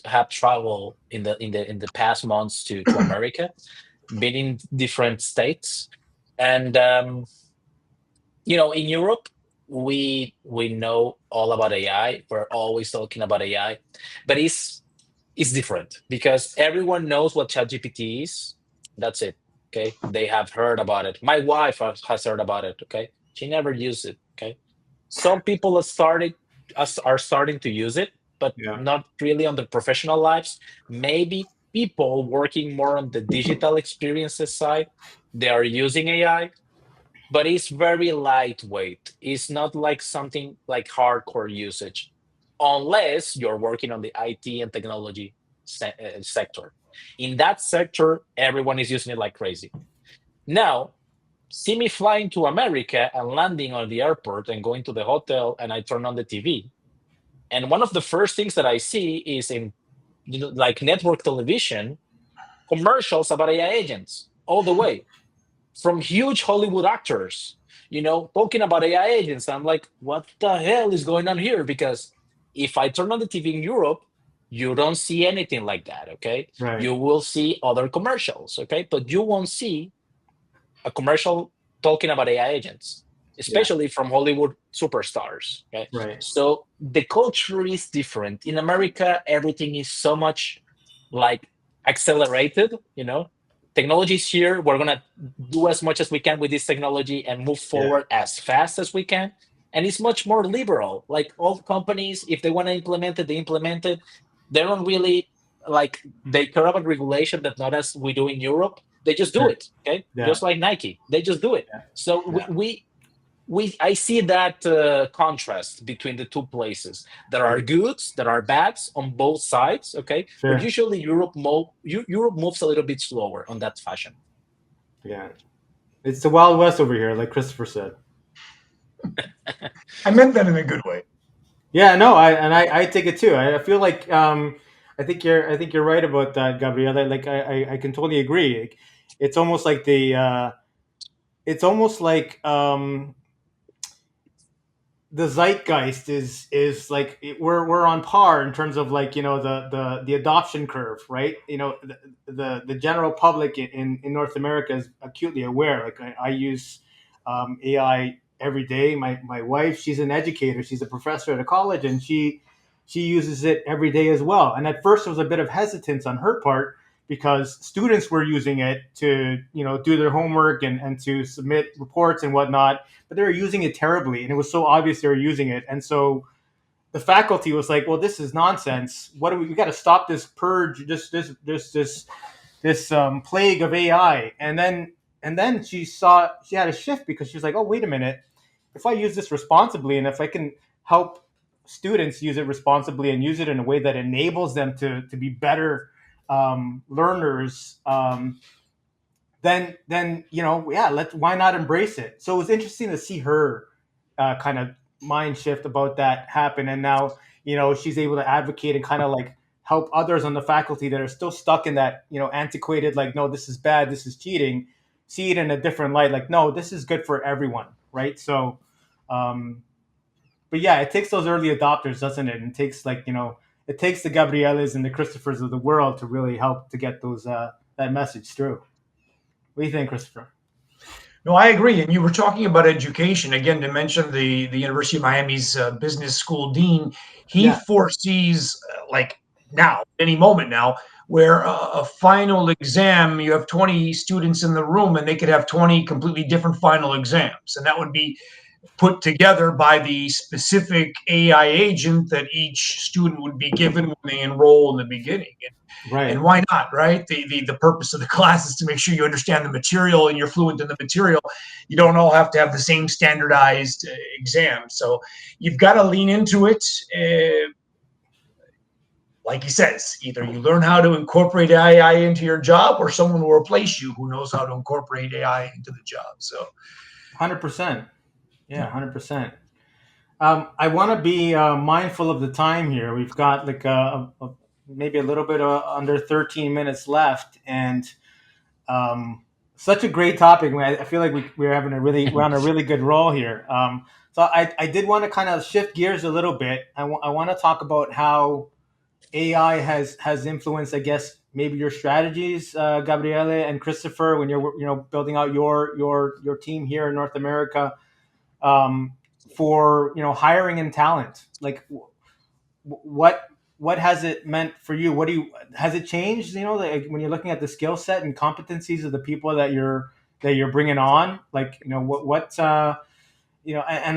have traveled in the past months to America, been in different states, and in Europe we know all about AI. We're always talking about AI, but it's different because everyone knows what ChatGPT is. That's it. Okay. They have heard about it. My wife has heard about it. Okay. She never used it. Okay. Some people are starting to use it, but Yeah. not really on their professional lives. Maybe people working more on the digital experiences side, they are using AI, but it's very lightweight. It's not like something like hardcore usage, unless you're working on the IT and technology sector. In that sector, everyone is using it like crazy. Now, see me flying to America and landing on the airport and going to the hotel, and I turn on the TV. And one of the first things that I see is in like network television commercials about AI agents all the way from huge Hollywood actors, talking about AI agents. I'm like, what the hell is going on here? Because if I turn on the TV in Europe, you don't see anything like that. Okay. Right. You will see other commercials. Okay. But you won't see a commercial talking about AI agents, Yeah. especially from Hollywood superstars. Okay. Right. So the culture is different. In America, everything is so much like accelerated. Technology is here. We're going to do as much as we can with this technology and move Yeah. forward as fast as we can. And it's much more liberal. Like all companies, if they want to implement it, they implement it. They don't really like they care about regulation, but not as we do in Europe. They just do Sure. it. Okay, Yeah. just like Nike, they just do it. Yeah. So we Yeah. we we I see that contrast between the two places. There are Mhm. goods, there are bads on both sides. Okay, but Sure. usually Europe moves a little bit slower on that fashion. Yeah. It's the Wild West over here, like Christopher said. I meant that in a good way. Yeah, no, I take it too. I feel like I think you're right about that, Gabriele. Like I can totally agree. Like, it's almost like it's almost like the zeitgeist is like we're on par in terms of like the adoption curve, right? The general public in North America is acutely aware. Like I use AI every day. My wife, she's an educator, she's a professor at a college, and she uses it every day as well. And at first there was a bit of hesitance on her part because students were using it to do their homework and to submit reports and whatnot, but they were using it terribly, and it was so obvious they were using it. And so the faculty was like, "Well, this is nonsense. What do we got to stop this purge, this plague of AI." And then she had a shift because she was like, "Oh, wait a minute. If I use this responsibly and if I can help students use it responsibly and use it in a way that enables them to be better learners, then yeah, why not embrace it? So it was interesting to see her kind of mind shift about that happen, and now she's able to advocate and kind of like help others on the faculty that are still stuck in that antiquated, like, no, this is bad, this is cheating, see it in a different light, like, no, this is good for everyone, right? So but yeah, it takes those early adopters, doesn't it? And it takes, like, it takes the Gabrieles and the Christophers of the world to really help to get those that message through. What do you think, Christopher? No, I agree. And you were talking about education again, to mention the University of Miami's business school dean. He Yeah. foresees, like now, any moment now, where a final exam, you have 20 students in the room and they could have 20 completely different final exams. And that would be put together by the specific AI agent that each student would be given when they enroll in the beginning. And Right. why not, right? The purpose of the class is to make sure you understand the material and you're fluent in the material. You don't all have to have the same standardized exam. So you've got to lean into it. Like he says, either you learn how to incorporate AI into your job, or someone will replace you who knows how to incorporate AI into the job. So 100%. Yeah, 100%. I want to be mindful of the time here. We've got like maybe a little bit under 13 minutes left, and such a great topic. I feel like we're on a really good roll here. So I did want to kind of shift gears a little bit. I want to talk about how AI has influenced, I guess, maybe your strategies, Gabriele and Christopher, when you're building out your team here in North America, for hiring and talent. Like, what has it meant for you? What do you Has it changed? Like, when you're looking at the skill set and competencies of the people that you're bringing on, like, and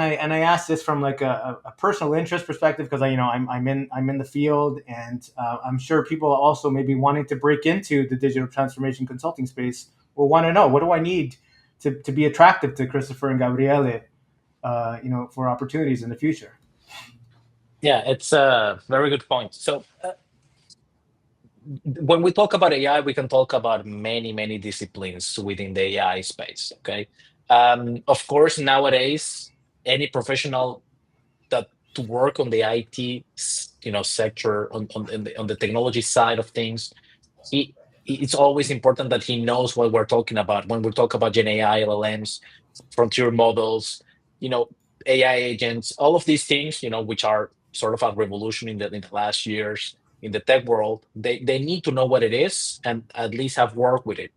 I ask this from like a personal interest perspective, because I'm in the field, and I'm sure people also maybe wanting to break into the digital transformation consulting space will want to know, what do I need to be attractive to Christopher and Gabriele, for opportunities in the future. Yeah, it's a very good point. So when we talk about AI, we can talk about many, many disciplines within the AI space. Okay. Of course, nowadays, any professional that to work on the IT, sector on the technology side of things, he it's always important that he knows what we're talking about when we talk about Gen AI, LLMs, frontier models, you know, AI agents, all of these things, which are sort of a revolution in the last years in the tech world. They need to know what it is and at least have worked with it.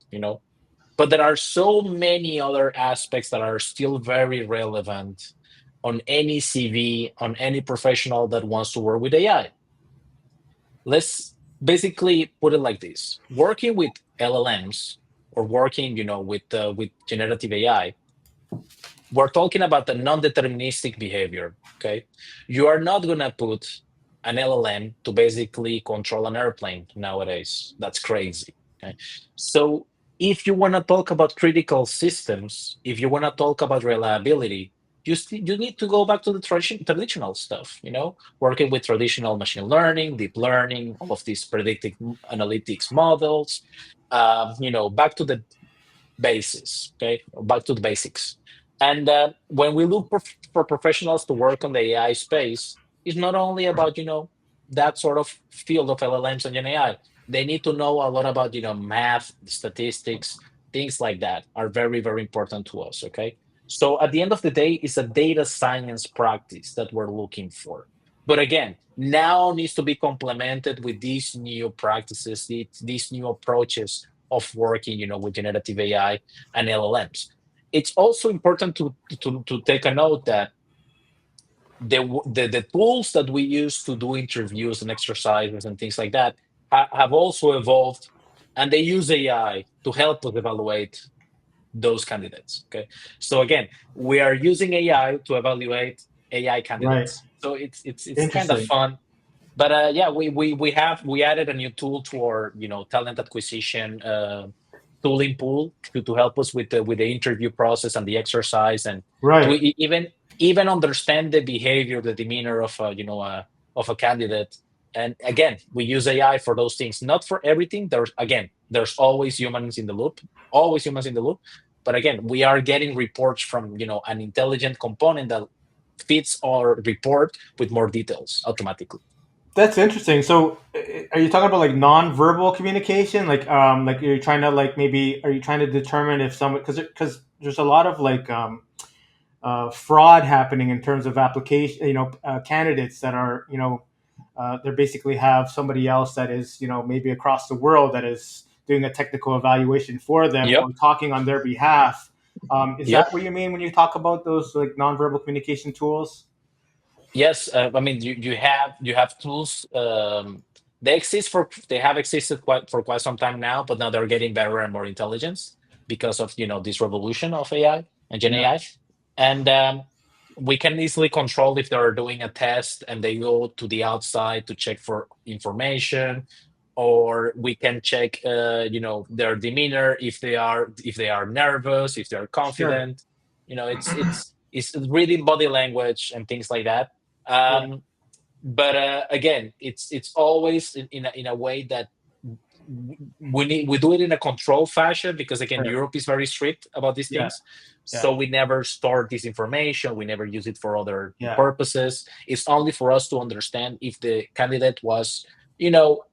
But there are so many other aspects that are still very relevant on any CV, on any professional that wants to work with AI. Let's basically put it like this: working with LLMs or working, with generative AI, we're talking about the non-deterministic behavior. Okay, you are not gonna put an LLM to basically control an airplane nowadays. That's crazy. Okay, so if you want to talk about critical systems, if you want to talk about reliability, you need to go back to the traditional stuff. Working with traditional machine learning, deep learning, all of these predictive analytics models. Back to the basis, okay, back to the basics. And when we look for professionals to work on the AI space, it's not only about that sort of field of LLMs and Gen AI. They need to know a lot about math, statistics, things like that are very, very important to us. Okay, so at the end of the day, it's a data science practice that we're looking for. But again, now needs to be complemented with these new practices, these new approaches of working, with generative AI and LLMs. It's also important to take a note that the tools that we use to do interviews and exercises and things like that have also evolved, and they use AI to help us evaluate those candidates. Okay, so again, we are using AI to evaluate AI Right. candidates. So it's kind of Interesting. fun. But yeah, we added a new tool to our talent acquisition tooling pool to help us with the interview process and the exercise, and to Right. even even understand the behavior, the demeanor of of a candidate. And again, we use AI for those things, not for everything. There's always humans in the loop, always humans in the loop. But again, we are getting reports from an intelligent component that fits our report with more details automatically. That's interesting. So, are you talking about like non-verbal communication? Like you're trying to like maybe are you trying to determine if someone because there's a lot of like fraud happening in terms of application, candidates that are they basically have somebody else that is maybe across the world that is doing a technical evaluation for them Yep. or talking on their behalf. Is Yep. that what you mean when you talk about those like non-verbal communication tools? Yes, I mean you have tools. They have existed quite some time now, but now they're getting better and more intelligence because of this revolution of AI and Gen Yeah, AI, and we can easily control if they're doing a test and they go to the outside to check for information, or we can check their demeanor if they are nervous, if they're sure. confident. It's reading body language and things like that. Yeah, But again, it's always in a way that we do it in a controlled fashion, because again, sure. Europe is very strict about these Yeah, things. yeah, So we never store this information. We never use it for other yeah. purposes. It's only for us to understand if the candidate was, you know,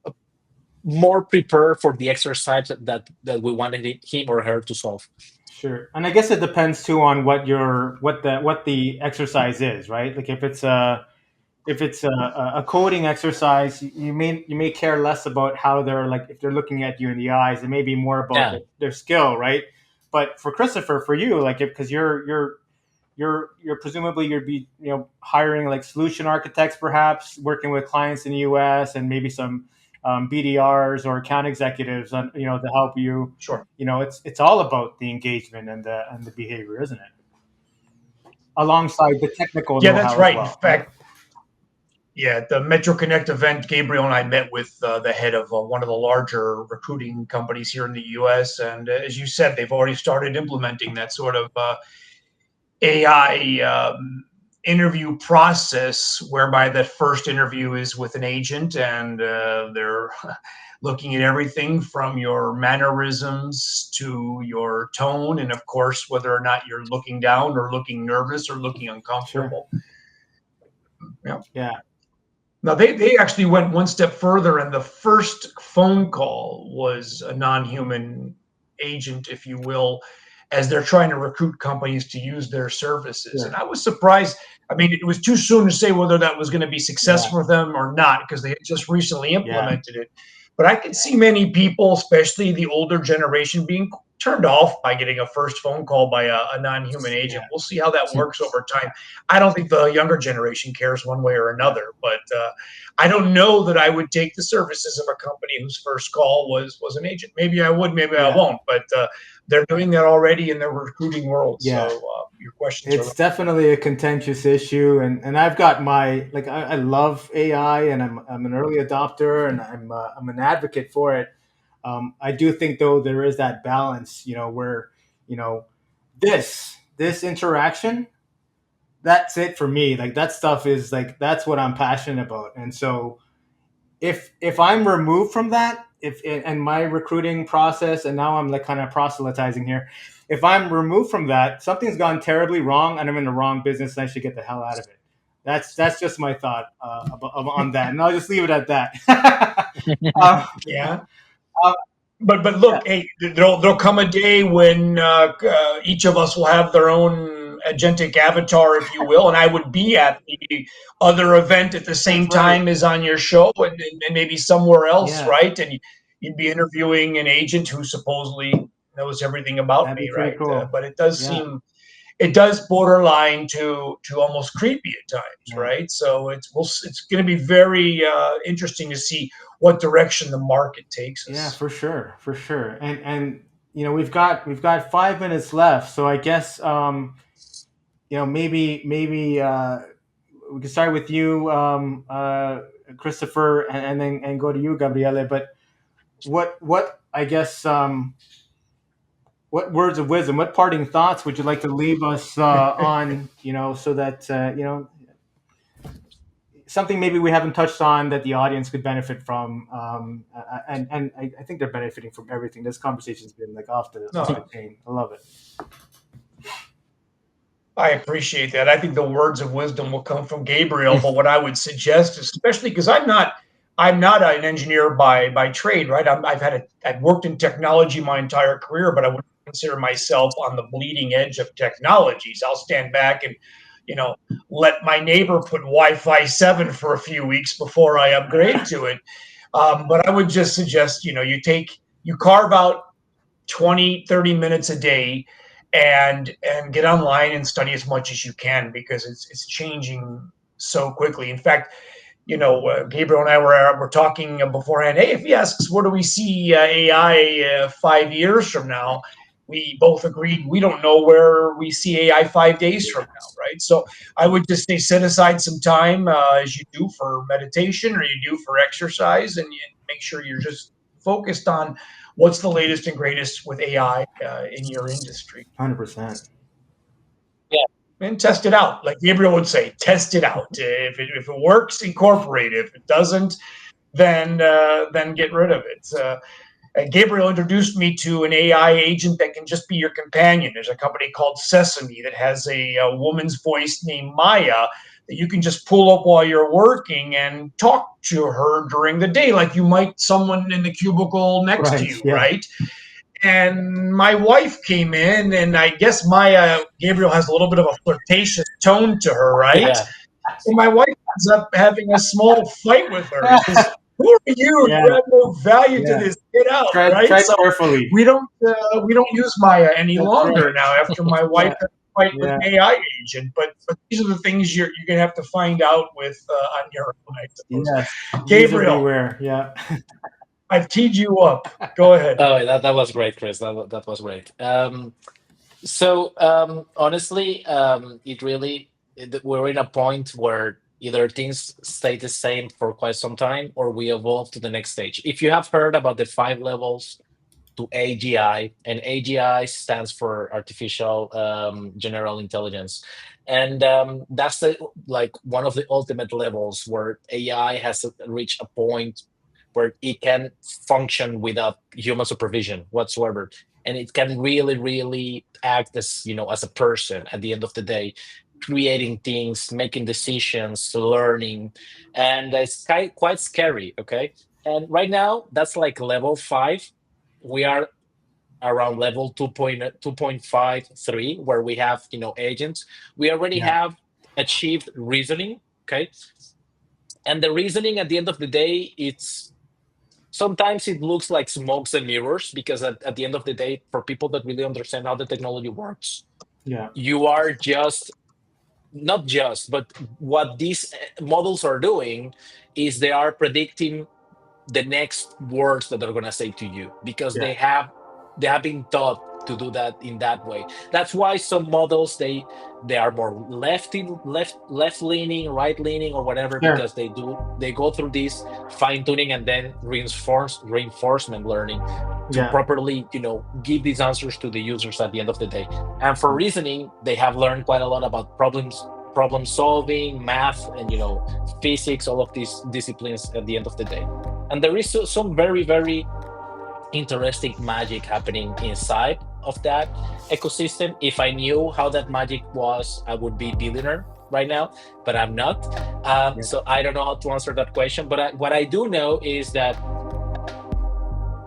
more prepared for the exercise that we wanted him or her to solve. Sure. And I guess it depends too on what the exercise is, right? Like if it's a coding exercise, you may care less about how they're like if they're looking at you in the eyes. It may be more about Yeah, their skill, right? But for Christopher, for you, like because you're presumably you'd be hiring like solution architects, perhaps working with clients in the U.S. and maybe some BDRs or account executives on to help you. Sure. It's all about the engagement and the behavior, isn't it? Alongside the technical Yeah, that's know-how as right. In well, right? fact, yeah, at the Metro Connect event, Gabriel and I met with the head of one of the larger recruiting companies here in the U.S. And as you said, they've already started implementing that sort of AI interview process, whereby that first interview is with an agent, and they're looking at everything from your mannerisms to your tone, and of course, whether or not you're looking down or looking nervous or looking Sure. uncomfortable. Yeah. Yeah. Now they actually went one step further, and the first phone call was a non-human agent, if you will, as they're trying to recruit companies to use their services. And Sure. I was surprised. I mean, it was too soon to say whether that was going to be Yeah. successful for them or not, because they had just recently Yeah. implemented it. But I could see many people, especially the older generation, being turned off by getting a first phone call by a non-human agent. Yeah. We'll see how that works over time. I don't think the younger generation cares one way or Yeah. another, but I don't know that I would take the services of a company whose first call was an agent. Maybe I would, maybe I Yeah. won't, but they're doing that already in the recruiting world. So Yeah. your questions are It's definitely a contentious issue, and I've got my like I love AI, and I'm an early adopter, and I'm an advocate for it. I do think though there is that balance, where you know this interaction, that's it for me. Like that stuff is like that's what I'm passionate about, and so if I'm removed from that, if and my recruiting process, and now I'm like kind of proselytizing here, if I'm removed from that, something's gone terribly wrong, and I'm in the wrong business, and I should get the hell out of it. That's just my thought on that, and I'll just leave it at that. um, yeah. uh, But yeah, look, hey, there'll come a day when each of us will have their own agentic avatar, if you will, and I would be at the other event at the that's same right. time as on your show, and maybe somewhere else, Yeah, right? And you'd be interviewing an agent who supposedly knows everything about that'd be me, pretty right? cool. But Yeah, it does borderline to almost creepy at times, yeah. right? So it's going to be very interesting to see what direction the market takes Yeah, us. for sure, for sure. And we've got 5 minutes left, so I guess maybe we can start with you, Christopher, and then go to you, Gabriele. But what I guess what words of wisdom, what parting thoughts would you like to leave us on? So that something maybe we haven't touched on that the audience could benefit from. And I think they're benefiting from everything. This conversation's been like off the chain. I love it. I appreciate that. I think the words of wisdom will come from Gabriel, but what I would suggest, especially because I'm not an engineer by trade, right? I've worked in technology my entire career, but I wouldn't consider myself on the bleeding edge of technologies. I'll stand back and, let my neighbor put Wi-Fi 7 for a few weeks before I upgrade to it. But I would just suggest, you carve out 20, 30 minutes a day and get online and study as much as you can, because it's changing so quickly. In fact, Gabriel and I were talking beforehand. Hey, if he asks where do we see AI 5 years from now, we both agreed we don't know where we see AI 5 days from now, right? So I would just say set aside some time, as you do for meditation or you do for exercise, and you make sure you're just focused on what's the latest and greatest with AI in your industry. 100%. And test it out. Like Gabriel would say, test it out. If it works, incorporate it. If it doesn't, then get rid of it. Gabriel introduced me to an AI agent that can just be your companion. There's a company called Sesame that has a woman's voice named Maya that you can just pull up while you're working and talk to her during the day, like you might someone in the cubicle next to you, right? And my wife came in, and I guess Gabriel has a little bit of a flirtatious tone to her, right? Yeah. And my wife ends up having a small fight with her. She says, "Who are you? You have no value to this. Get out!" Right? So carefully. We don't use Maya any longer now after my wife had a fight with an AI agent. But these are the things you're gonna have to find out with on your own, I suppose. Yes. Gabriel, beware. Yeah. I've teed you up. Go ahead. Oh, that was great, Chris. That was great. Honestly, we're in a point where either things stay the same for quite some time or we evolve to the next stage. If you have heard about the 5 levels to AGI, and AGI stands for artificial general intelligence, and that's one of the ultimate levels where AI has reached a point where it can function without human supervision whatsoever, and it can really act as as a person at the end of the day, creating things, making decisions, learning, and it's quite scary. Okay, and right now that's like level 5. We are around level 2.53, where we have agents. We already have achieved reasoning. Okay, and the reasoning at the end of the day, sometimes it looks like smokes and mirrors, because at the end of the day, for people that really understand how the technology works, you are but what these models are doing is they are predicting the next words that they're going to say to you, because they have been taught to do that in that way. That's why some models they are more left leaning, right leaning, or whatever, because they go through this fine tuning and then reinforcement learning to properly give these answers to the users at the end of the day. And for reasoning, they have learned quite a lot about problem solving, math, and physics, all of these disciplines at the end of the day. And there is some very, very interesting magic happening inside of that ecosystem. If I knew how that magic was, I would be billionaire right now, but I'm not. So I don't know how to answer that question. But what I do know is that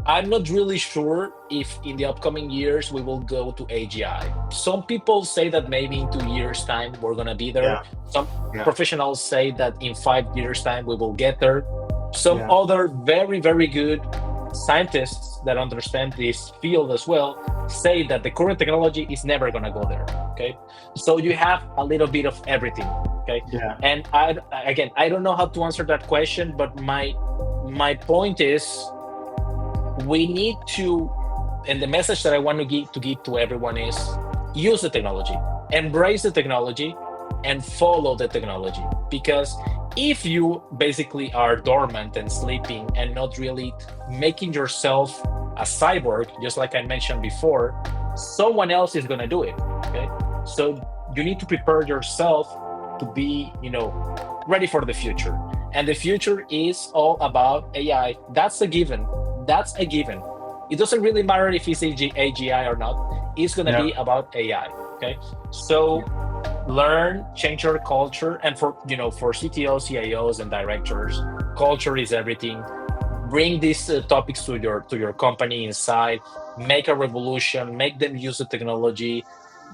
I'm not really sure if in the upcoming years we will go to AGI. Some people say that maybe in 2 years' time we're going to be there. Some professionals say that in 5 years' time we will get there. Some other very, very good scientists that understand this field as well say that the current technology is never going to go there. Okay, so you have a little bit of everything. Okay, and I don't know how to answer that question, but my point is, we need to, and the message that I want to give to everyone is, use the technology, embrace the technology, and follow the technology. Because if you basically are dormant and sleeping and not really making yourself a cyborg, just like I mentioned before, someone else is going to do it. Okay, so you need to prepare yourself to be, ready for the future. And the future is all about AI. That's a given. That's a given. It doesn't really matter if it's AGI or not. It's going to be about AI. Okay, so learn, change your culture, and for CTOs, CIOs, and directors, culture is everything. Bring these topics to your company inside. Make a revolution. Make them use the technology.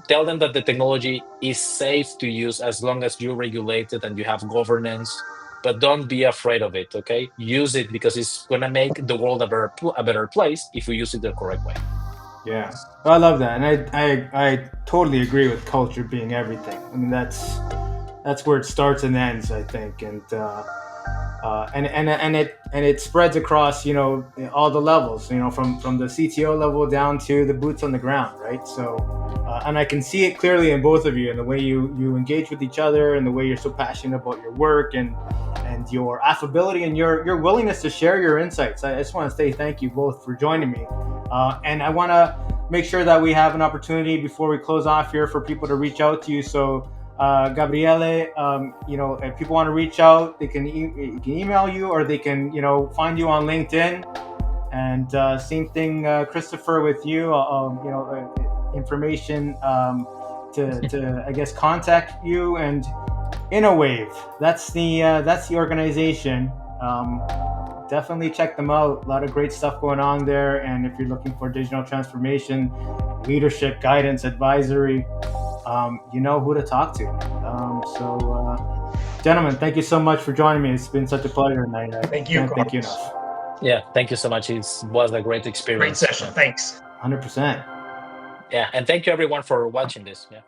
Tell them that the technology is safe to use as long as you regulate it and you have governance. But don't be afraid of it. Okay, use it because it's gonna make the world a better place if we use it the correct way. Yeah, I love that, and I totally agree with culture being everything. I mean, that's where it starts and ends, I think, and it spreads across all the levels, from the CTO level down to the boots on the ground, right? So, and I can see it clearly in both of you, and the way you engage with each other, and the way you're so passionate about your work, and your affability and your willingness to share your insights. I just want to say thank you both for joining me, and I want to make sure that we have an opportunity before we close off here for people to reach out to you. So, Gabriele, if people want to reach out, they can email you, or they can find you on LinkedIn. And same thing, Christopher, with you. Information to I guess contact you, and InnoWave. That's the organization. Definitely check them out. A lot of great stuff going on there. And if you're looking for digital transformation, leadership, guidance, advisory, you know who to talk to. Gentlemen, thank you so much for joining me. It's been such a pleasure, and I Thank you. can't thank you enough. Yeah, thank you so much. It was a great experience. Great session. Yeah. Thanks. 100%. Yeah, and thank you everyone for watching this. Yeah.